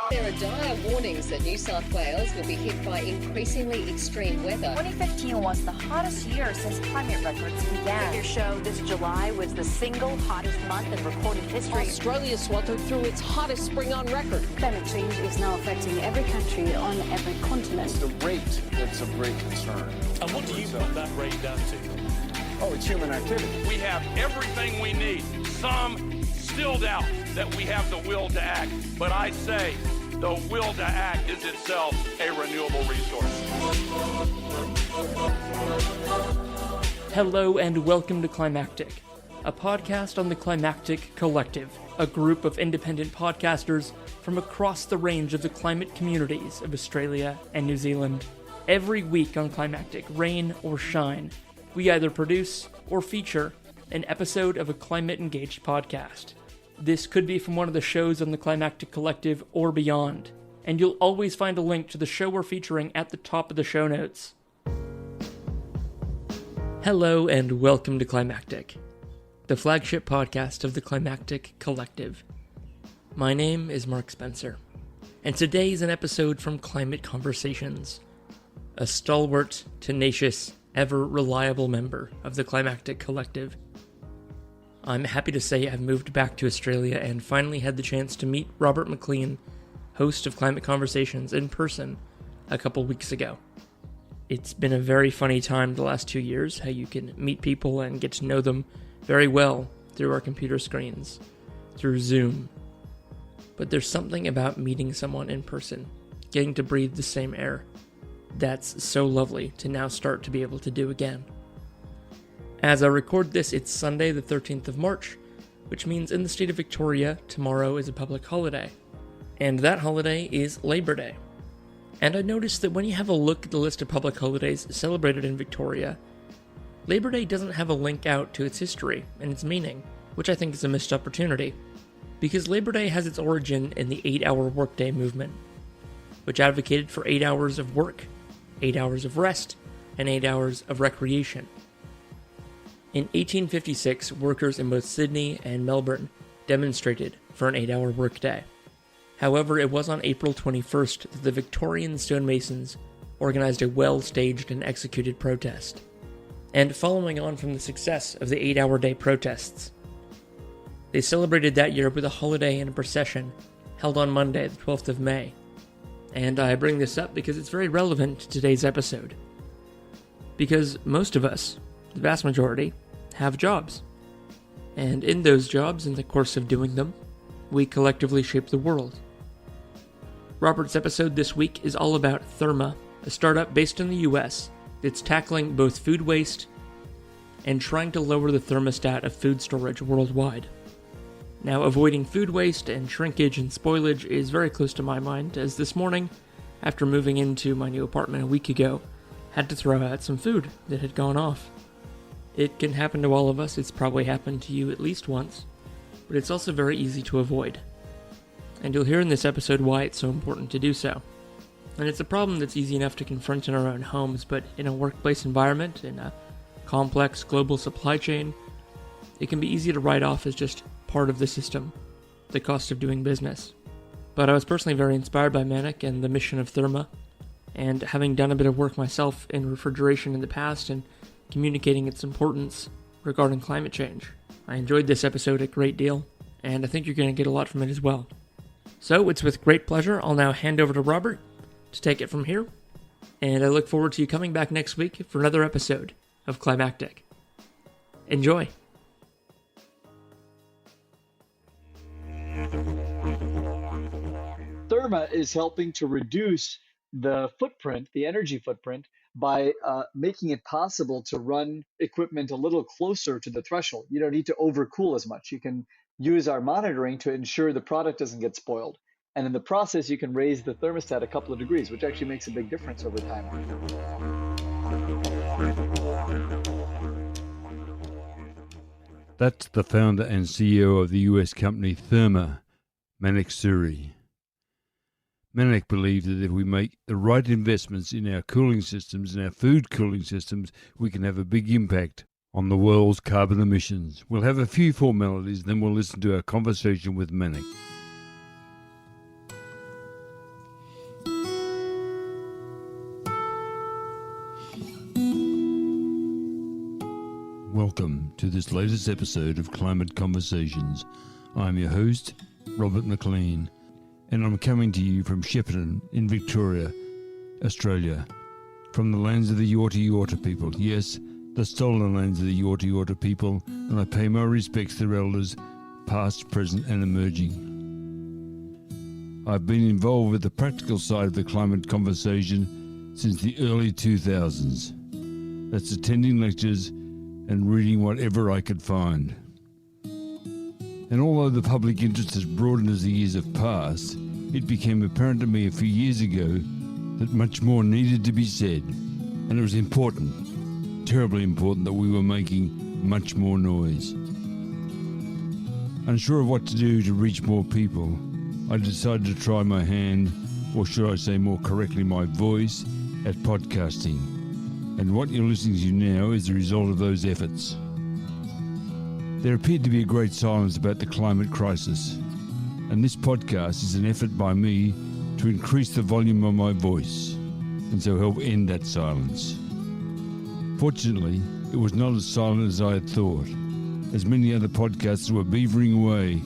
There are dire warnings that New South Wales will be hit by increasingly extreme weather. 2015 was the hottest year since climate records began. Figures show this July was the single hottest month in recorded history. Australia sweltered through its hottest spring on record. Climate change is now affecting every country on every continent. It's the rate that's of great concern. And what do you put that rate down to? Oh, it's human activity. We have everything we need. Some still doubt that we have the will to act, but I say the will to act is itself a renewable resource. Hello and welcome to Climactic, a podcast on the Climactic Collective, a group of independent podcasters from across the range of the climate communities of Australia and New Zealand. Every week on Climactic, rain or shine, we either produce or feature an episode of a climate-engaged podcast. This could be from one of the shows on the Climactic Collective or beyond, and you'll always find a link to the show we're featuring at the top of the show notes. Hello and welcome to Climactic, the flagship podcast of the Climactic Collective. My name is Mark Spencer, and today is an episode from Climate Conversations, a stalwart, tenacious, ever-reliable member of the Climactic Collective. I'm happy to say I've moved back to Australia and finally had the chance to meet Robert McLean, host of Climate Conversations, in person a couple weeks ago. It's been a very funny time the last 2 years, how you can meet people and get to know them very well through our computer screens, through Zoom. But there's something about meeting someone in person, getting to breathe the same air, that's so lovely to now start to be able to do again. As I record this, it's Sunday the 13th of March, which means in the state of Victoria, tomorrow is a public holiday. And that holiday is Labor Day. And I noticed that when you have a look at the list of public holidays celebrated in Victoria, Labor Day doesn't have a link out to its history and its meaning, which I think is a missed opportunity. Because Labor Day has its origin in the 8-hour workday movement, which advocated for 8 hours of work, 8 hours of rest, and 8 hours of recreation. In 1856, workers in both Sydney and Melbourne demonstrated for an 8-hour workday. However, it was on April 21st that the Victorian stonemasons organized a well-staged and executed protest. And following on from the success of the 8-hour day protests, they celebrated that year with a holiday and a procession held on Monday, the 12th of May. And I bring this up because it's very relevant to today's episode. Because most of us, the vast majority, have jobs. And in those jobs, in the course of doing them, we collectively shape the world. Robert's episode this week is all about Therma, a startup based in the US that's tackling both food waste and trying to lower the thermostat of food storage worldwide. Now, avoiding food waste and shrinkage and spoilage is very close to my mind, as this morning, after moving into my new apartment a week ago, had to throw out some food that had gone off. It can happen to all of us. It's probably happened to you at least once, but it's also very easy to avoid. And you'll hear in this episode why it's so important to do so. And it's a problem that's easy enough to confront in our own homes, but in a workplace environment, in a complex global supply chain, it can be easy to write off as just part of the system, the cost of doing business. But I was personally very inspired by Manik and the mission of Therma, and having done a bit of work myself in refrigeration in the past and communicating its importance regarding climate change, I enjoyed this episode a great deal, and I think you're going to get a lot from it as well. So it's with great pleasure I'll now hand over to Robert to take it from here, and I look forward to you coming back next week for another episode of Climactic. Enjoy! Therma is helping to reduce the footprint, the energy footprint, by making it possible to run equipment a little closer to the threshold. You don't need to overcool as much. You can use our monitoring to ensure the product doesn't get spoiled. And in the process, you can raise the thermostat a couple of degrees, which actually makes a big difference over time. That's the founder and CEO of the US company Therma, Manik Suri. Manik believed that if we make the right investments in our cooling systems and our food cooling systems, we can have a big impact on the world's carbon emissions. We'll have a few formalities, then we'll listen to our conversation with Manik. Welcome to this latest episode of Climate Conversations. I'm your host, Robert McLean, and I'm coming to you from Shepparton in Victoria, Australia, from the lands of the Yorta Yorta people. Yes, the stolen lands of the Yorta Yorta people, and I pay my respects to their elders, past, present and emerging. I've been involved with the practical side of the climate conversation since the early 2000s. That's attending lectures and reading whatever I could find. And although the public interest has broadened as the years have passed, it became apparent to me a few years ago that much more needed to be said. And it was important, terribly important, that we were making much more noise. Unsure of what to do to reach more people, I decided to try my hand, or should I say more correctly, my voice, at podcasting. And what you're listening to now is the result of those efforts. There appeared to be a great silence about the climate crisis, and this podcast is an effort by me to increase the volume of my voice, and so help end that silence. Fortunately, it was not as silent as I had thought, as many other podcasts were beavering away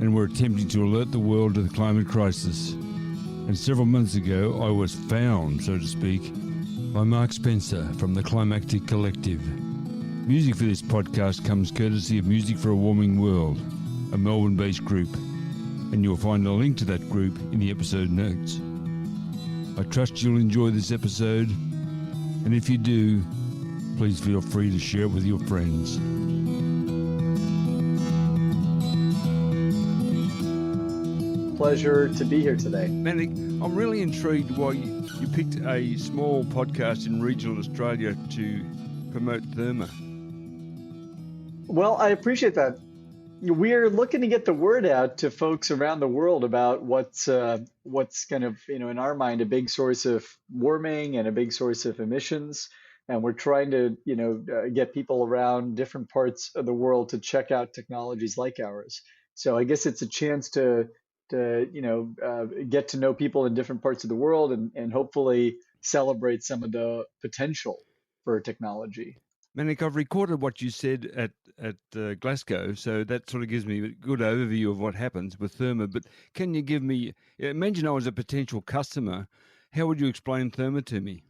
and were attempting to alert the world to the climate crisis. And several months ago, I was found, so to speak, by Mark Spencer from the Climactic Collective. Music for this podcast comes courtesy of Music for a Warming World, a Melbourne-based group, and you'll find a link to that group in the episode notes. I trust you'll enjoy this episode, and if you do, please feel free to share it with your friends. Pleasure to be here today. Manik, I'm really intrigued why you picked a small podcast in regional Australia to promote Therma. Well, I appreciate that. We're looking to get the word out to folks around the world about what's kind of, in our mind, a big source of warming and a big source of emissions. And we're trying to, get people around different parts of the world to check out technologies like ours. So I guess it's a chance to get to know people in different parts of the world and hopefully celebrate some of the potential for technology. Manik, I've recorded what you said at Glasgow, so that sort of gives me a good overview of what happens with Therma. But can you give me, imagine I was a potential customer, how would you explain Therma to me?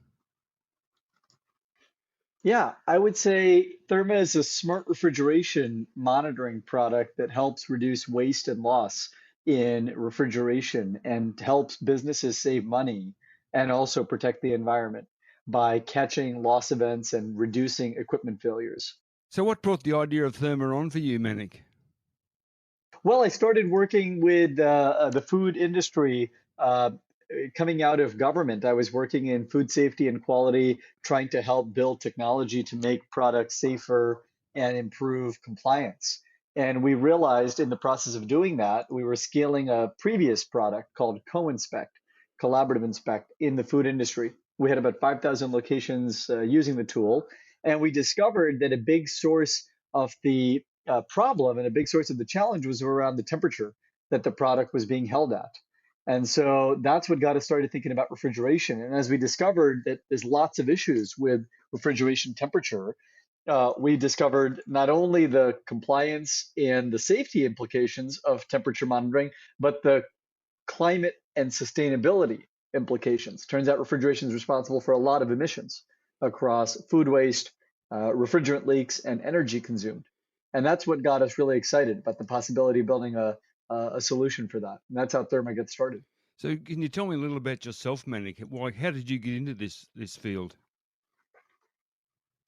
Yeah, I would say Therma is a smart refrigeration monitoring product that helps reduce waste and loss in refrigeration and helps businesses save money and also protect the environment by catching loss events and reducing equipment failures. So what brought the idea of Therma on for you, Manik? Well, I started working with the food industry coming out of government. I was working in food safety and quality, trying to help build technology to make products safer and improve compliance. And we realized in the process of doing that, we were scaling a previous product called Co-Inspect, Collaborative Inspect, in the food industry. We had about 5,000 locations using the tool. And we discovered that a big source of the problem and a big source of the challenge was around the temperature that the product was being held at. And so that's what got us started thinking about refrigeration. And as we discovered that there's lots of issues with refrigeration temperature, we discovered not only the compliance and the safety implications of temperature monitoring, but the climate and sustainability implications. Turns out refrigeration is responsible for a lot of emissions across food waste, refrigerant leaks, and energy consumed. And that's what got us really excited about the possibility of building a solution for that. And that's how Therma gets started. So can you tell me a little about yourself, Manik? How did you get into this field?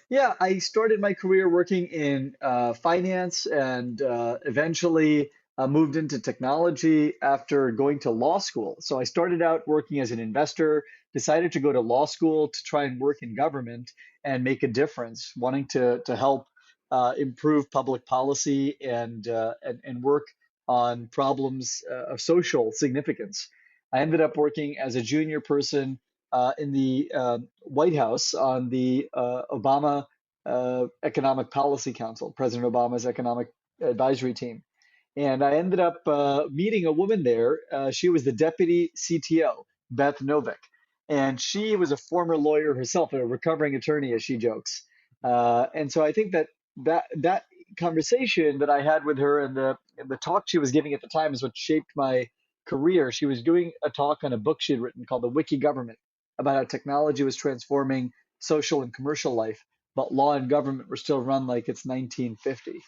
Yeah, I started my career working in finance and eventually moved into technology after going to law school. So I started out working as an investor, decided to go to law school to try and work in government and make a difference, wanting to help improve public policy and work on problems of social significance. I ended up working as a junior person in the White House on the Obama Economic Policy Council, President Obama's economic advisory team. And I ended up meeting a woman there. She was the deputy CTO, Beth Novick. And she was a former lawyer herself, a recovering attorney, as she jokes. And so I think that that conversation that I had with her and the talk she was giving at the time is what shaped my career. She was doing a talk on a book she had written called The Wiki Government about how technology was transforming social and commercial life, but law and government were still run like it's 1950.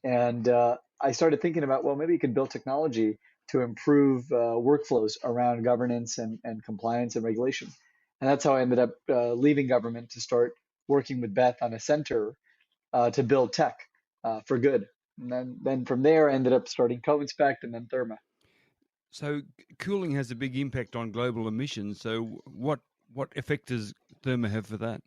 And I started thinking about, well, maybe you could build technology to improve workflows around governance and compliance and regulation. And that's how I ended up leaving government to start working with Beth on a center to build tech for good. And then from there, I ended up starting Co-Inspect and then Therma. So cooling has a big impact on global emissions. So what effect does Therma have for that?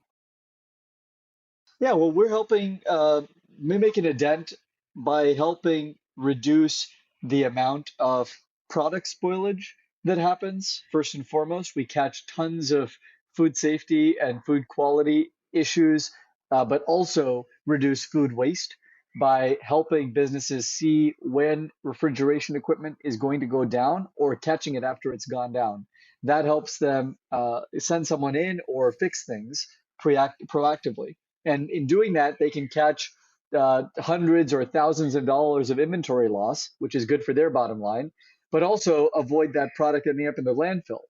Yeah, well, we're helping, we're making a dent by helping reduce the amount of product spoilage that happens. First and foremost, we catch tons of food safety and food quality issues, but also reduce food waste by helping businesses see when refrigeration equipment is going to go down or catching it after it's gone down. That helps them send someone in or fix things proactively. And in doing that, they can catch hundreds or thousands of dollars of inventory loss, which is good for their bottom line, but also avoid that product ending up in the landfill.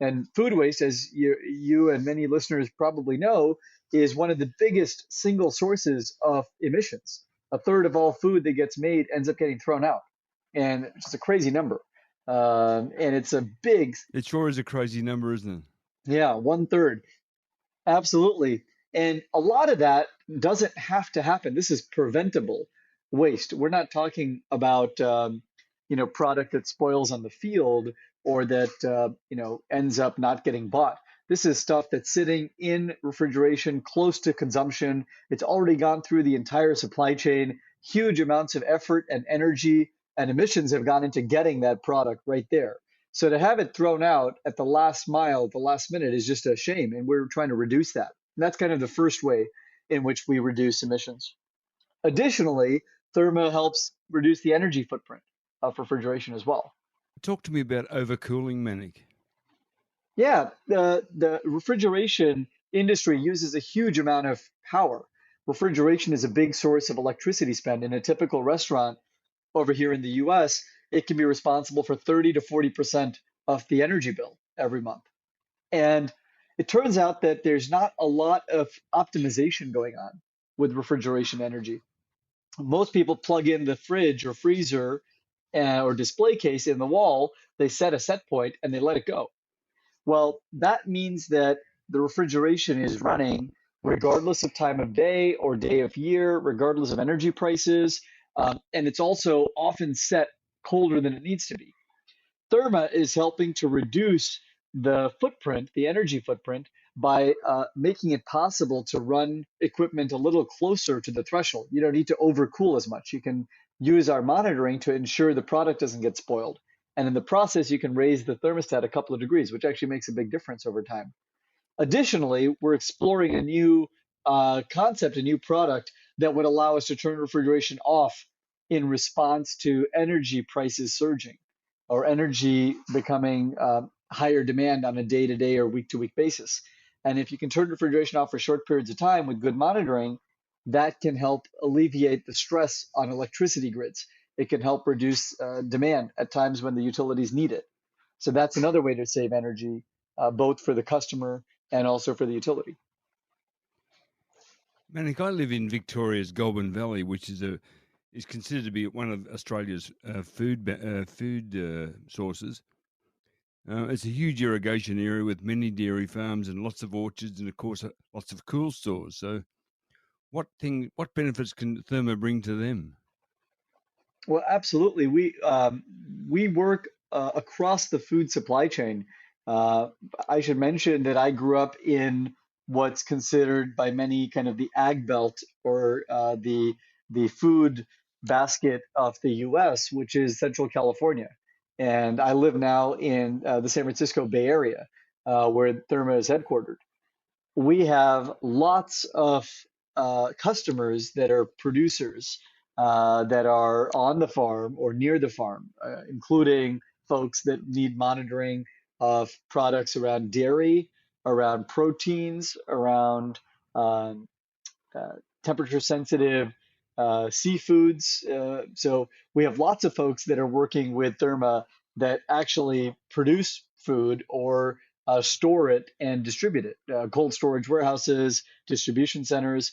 And food waste, as you and many listeners probably know, is one of the biggest single sources of emissions. A third of all food that gets made ends up getting thrown out. And it's just a crazy number. And it's a big, It sure is a crazy number, isn't it? yeah, one third. Absolutely. And a lot of that doesn't have to happen. This is preventable waste. We're not talking about product that spoils on the field or that ends up not getting bought. This is stuff that's sitting in refrigeration close to consumption. It's already gone through the entire supply chain. Huge amounts of effort and energy and emissions have gone into getting that product right there. So to have it thrown out at the last mile, the last minute is just a shame, and we're trying to reduce that. And that's kind of the first way in which we reduce emissions. Additionally, Therma helps reduce the energy footprint of refrigeration as well. Talk to me about overcooling, Manik. Yeah, the refrigeration industry uses a huge amount of power. Refrigeration is a big source of electricity spend. In a typical restaurant over here in the US, it can be responsible for 30 to 40% of the energy bill every month. And it turns out that there's not a lot of optimization going on with refrigeration energy. Most people plug in the fridge or freezer or display case in the wall, they set a set point and they let it go. Well, that means that the refrigeration is running regardless of time of day or day of year, regardless of energy prices, and it's also often set colder than it needs to be. Therma is helping to reduce the footprint, the energy footprint, by making it possible to run equipment a little closer to the threshold. You don't need to overcool as much. You can use our monitoring to ensure the product doesn't get spoiled. And in the process, you can raise the thermostat a couple of degrees, which actually makes a big difference over time. Additionally, we're exploring a new concept, a new product that would allow us to turn refrigeration off in response to energy prices surging or energy becoming higher demand on a day-to-day or week-to-week basis. And if you can turn refrigeration off for short periods of time with good monitoring, that can help alleviate the stress on electricity grids. It can help reduce demand at times when the utilities need it. So that's another way to save energy, both for the customer and also for the utility. Manik, I live in Victoria's Goulburn Valley, which is considered to be one of Australia's food sources. It's a huge irrigation area with many dairy farms and lots of orchards, and of course lots of cool stores. So, what benefits can Therma bring to them? Well, absolutely. We work across the food supply chain. Uh, I should mention that I grew up in what's considered by many kind of the ag belt or the food basket of the U.S., which is Central California, and I live now in the San Francisco Bay Area, where Therma is headquartered. We have lots of customers that are producers that are on the farm or near the farm, including folks that need monitoring of products around dairy, around proteins, around um, temperature sensitive seafoods. So we have lots of folks that are working with Therma that actually produce food or store it and distribute it. Cold storage warehouses, distribution centers.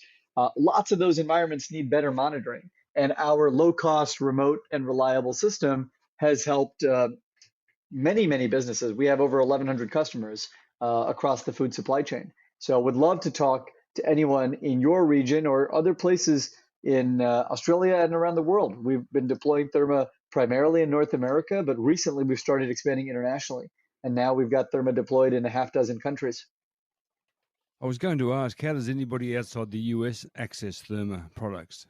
Lots of those environments need better monitoring. And our low cost, remote, and reliable system has helped many businesses. We have over 1,100 customers across the food supply chain. So would love to talk to anyone in your region or other places in Australia and around the world. We've been deploying Therma primarily in North America, but recently we've started expanding internationally. And now we've got Therma deployed in a half dozen countries. I was going to ask, how does anybody outside the US access Therma products?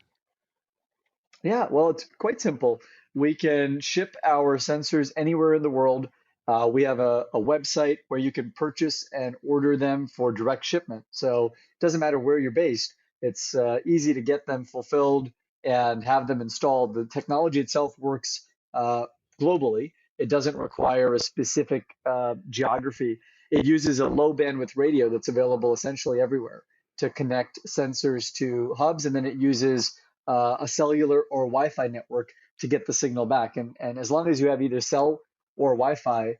Yeah, well, it's quite simple. We can ship our sensors anywhere in the world. We have a website where you can purchase and order them for direct shipment. So it doesn't matter where you're based. It's easy to get them fulfilled and have them installed. The technology itself works globally. It doesn't require a specific geography. It uses a low bandwidth radio that's available essentially everywhere to connect sensors to hubs, and then it uses a cellular or Wi-Fi network to get the signal back. And as long as you have either cell or Wi-Fi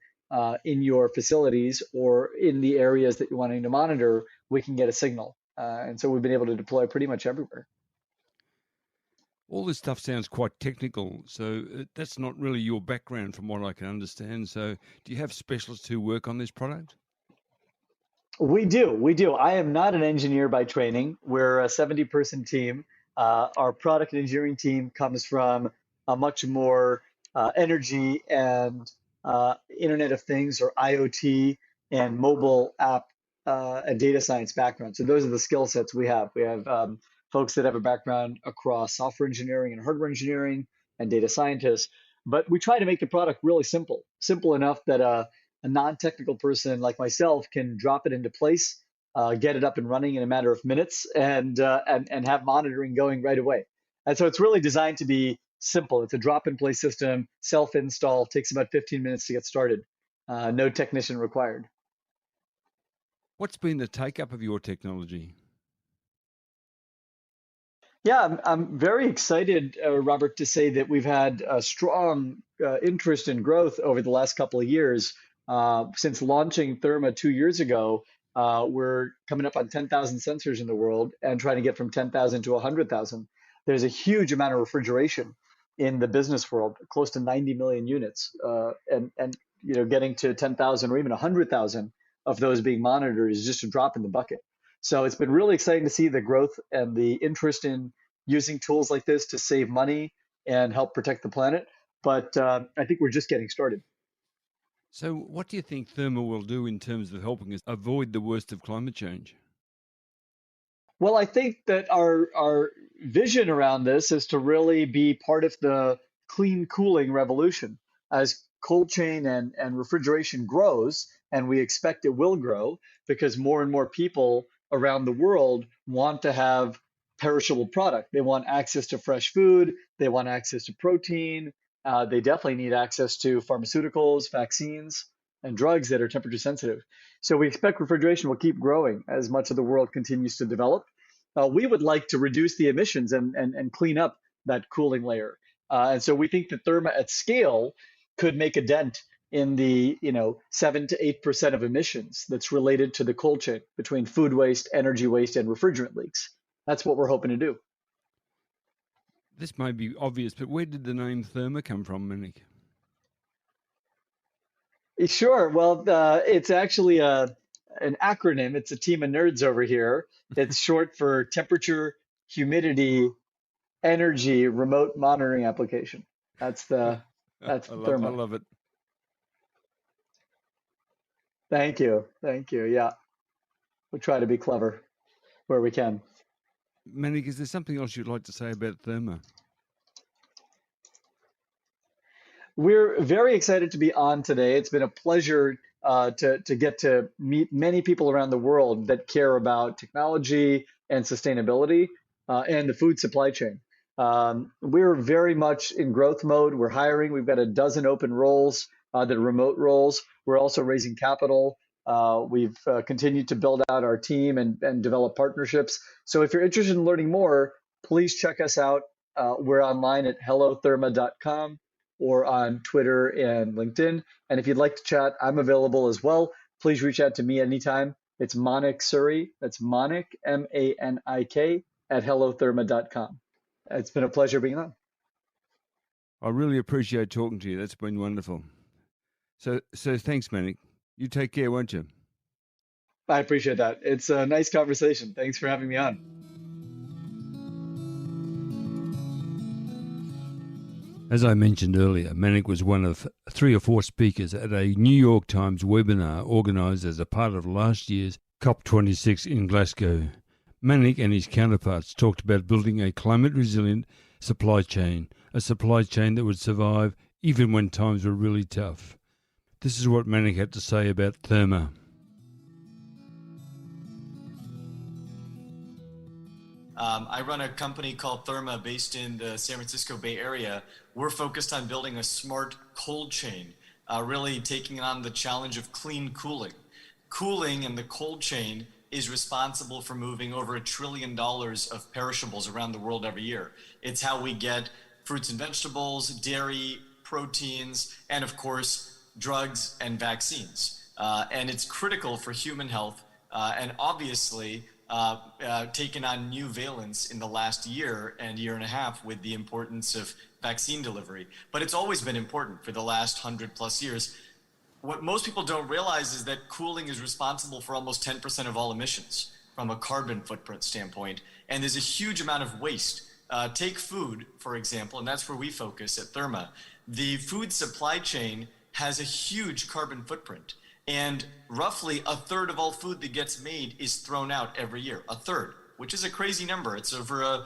in your facilities or in the areas that you're wanting to monitor, we can get a signal. And so we've been able to deploy pretty much everywhere. All this stuff sounds quite technical, so that's not really your background from what I can understand. So do you have specialists who work on this product? We do. I am not an engineer by training. We're a 70-person team. Our product and engineering team comes from a much more energy and Internet of Things or IoT and mobile app and data science background. So those are the skill sets we have. We have folks that have a background across software engineering and hardware engineering and data scientists. But we try to make the product really simple enough that a non-technical person like myself can drop it into place, get it up and running in a matter of minutes, and have monitoring going right away. And so it's really designed to be simple. It's a drop-in-place system, self-install, takes about 15 minutes to get started. No technician required. What's been the take-up of your technology? Yeah, I'm very excited, Robert, to say that we've had a strong interest and growth over the last couple of years. Since launching Therma 2 years ago, we're coming up on 10,000 sensors in the world and trying to get from 10,000 to 100,000. There's a huge amount of refrigeration in the business world, close to 90 million units, and getting to 10,000 or even 100,000 of those being monitored is just a drop in the bucket. So it's been really exciting to see the growth and the interest in using tools like this to save money and help protect the planet. But I think we're just getting started. So what do you think Therma will do in terms of helping us avoid the worst of climate change? Well, I think that our vision around this is to really be part of the clean cooling revolution. As cold chain and refrigeration grows, and we expect it will grow because more and more people around the world want to have perishable product. They want access to fresh food, they want access to protein, they definitely need access to pharmaceuticals, vaccines, and drugs that are temperature sensitive. So we expect refrigeration will keep growing as much of the world continues to develop. We would like to reduce the emissions and clean up that cooling layer. And so we think that Therma at scale could make a dent in the 7 to 8% of emissions that's related to the cold chain between food waste, energy waste, and refrigerant leaks. That's what we're hoping to do. This may be obvious, but where did the name Therma come from, Manik? Sure. Well, it's actually an acronym. It's a team of nerds over here. It's short for temperature, humidity, energy, remote monitoring application. That's Therma. I love it. Thank you. Yeah, we try to be clever where we can. Manik, is there something else you'd like to say about Therma? We're very excited to be on today. It's been a pleasure to get to meet many people around the world that care about technology and sustainability and the food supply chain. We're very much in growth mode. We're hiring. We've got a dozen open roles that are remote roles. We're also raising capital. We've continued to build out our team and develop partnerships. So if you're interested in learning more, please check us out. We're online at hellotherma.com or on Twitter and LinkedIn. And if you'd like to chat, I'm available as well. Please reach out to me anytime. It's Manik Suri. That's Manik, Manik, at hellotherma.com. It's been a pleasure being on. I really appreciate talking to you. That's been wonderful. So thanks, Manik. You take care, won't you? I appreciate that. It's a nice conversation. Thanks for having me on. As I mentioned earlier, Manik was one of 3 or 4 speakers at a New York Times webinar organised as a part of last year's COP26 in Glasgow. Manik and his counterparts talked about building a climate-resilient supply chain, a supply chain that would survive even when times were really tough. This is what Manik had to say about Therma. I run a company called Therma based in the San Francisco Bay Area. We're focused on building a smart cold chain, really taking on the challenge of clean cooling. Cooling in the cold chain is responsible for moving over $1 trillion of perishables around the world every year. It's how we get fruits and vegetables, dairy, proteins, and of course, drugs and vaccines. And it's critical for human health and obviously taken on new valence in the last year and year and a half with the importance of vaccine delivery. But it's always been important for the last 100+ years. What most people don't realize is that cooling is responsible for almost 10% of all emissions from a carbon footprint standpoint. And there's a huge amount of waste. Take food, for example, and that's where we focus at Therma. The food supply chain has a huge carbon footprint. And roughly 1/3 of all food that gets made is thrown out every year. 1/3, which is a crazy number. It's over a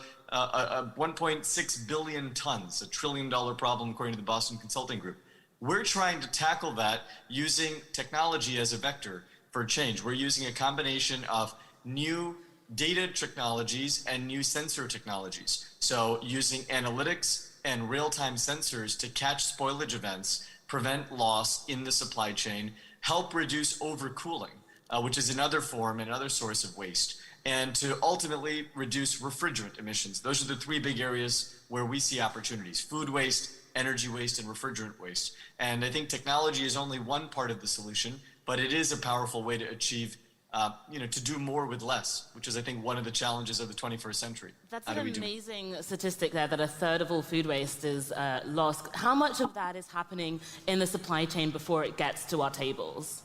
1.6 billion tons, $1 trillion problem according to the Boston Consulting Group. We're trying to tackle that using technology as a vector for change. We're using a combination of new data technologies and new sensor technologies. So using analytics and real-time sensors to catch spoilage events, prevent loss in the supply chain, help reduce overcooling, which is another form, another source of waste, and to ultimately reduce refrigerant emissions. Those are the 3 big areas where we see opportunities: food waste, energy waste, and refrigerant waste. And I think technology is only one part of the solution, but it is a powerful way to achieve, to do more with less, which is, I think, one of the challenges of the 21st century. That's an amazing statistic there, that 1/3 of all food waste is lost. How much of that is happening in the supply chain before it gets to our tables?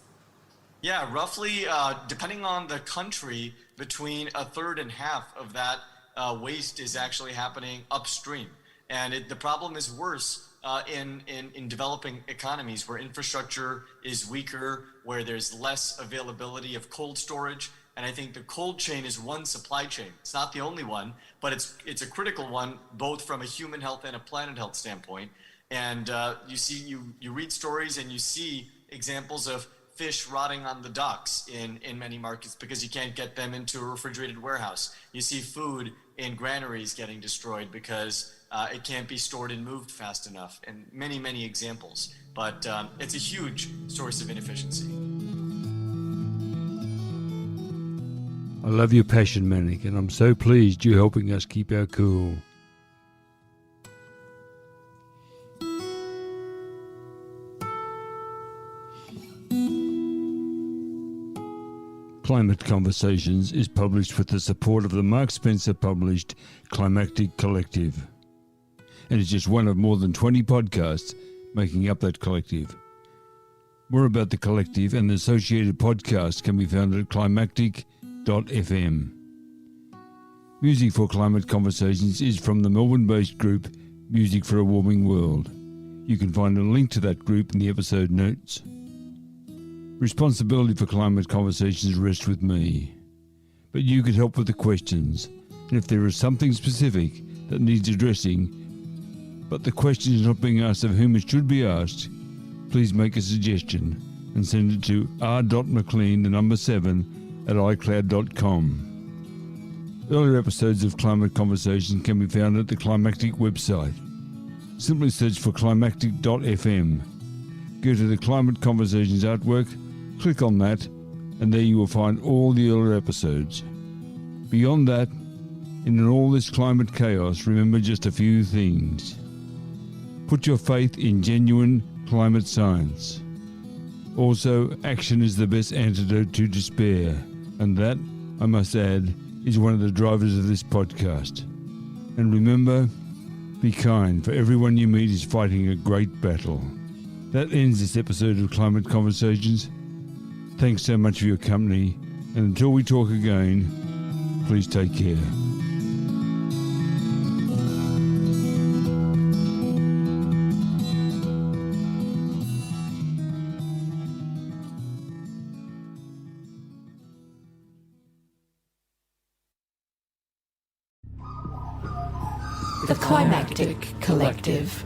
Yeah, roughly, depending on the country, between 1/3 and half of that waste is actually happening upstream. And the problem is worse in developing economies where infrastructure is weaker, where there's less availability of cold storage. And I think the cold chain is one supply chain. It's not the only one, but it's a critical one, both from a human health and a planet health standpoint. And you read stories and you see examples of fish rotting on the docks in many markets because you can't get them into a refrigerated warehouse. You see food in granaries getting destroyed because it can't be stored and moved fast enough, and many, many examples. But it's a huge source of inefficiency. I love your passion, Manik, and I'm so pleased you're helping us keep our cool. Climate Conversations is published with the support of the Mark Spencer published Climactic Collective, and it's just one of more than 20 podcasts making up that collective. More about the collective and the associated podcasts can be found at climactic.fm. Music for Climate Conversations is from the Melbourne-based group Music for a Warming World. You can find a link to that group in the episode notes. Responsibility for Climate Conversations rests with me, but you could help with the questions, and if there is something specific that needs addressing, but the question is not being asked of whom it should be asked, please make a suggestion and send it to r.mclean7@icloud.com. Earlier episodes of Climate Conversation can be found at the Climactic website. Simply search for climactic.fm. Go to the Climate Conversations artwork, click on that, and there you will find all the earlier episodes. Beyond that, in all this climate chaos, remember just a few things. Put your faith in genuine climate science. Also, action is the best antidote to despair, and that, I must add, is one of the drivers of this podcast. And remember, be kind, for everyone you meet is fighting a great battle. That ends this episode of Climate Conversations. Thanks so much for your company, and until we talk again, please take care. The Climactic Collective.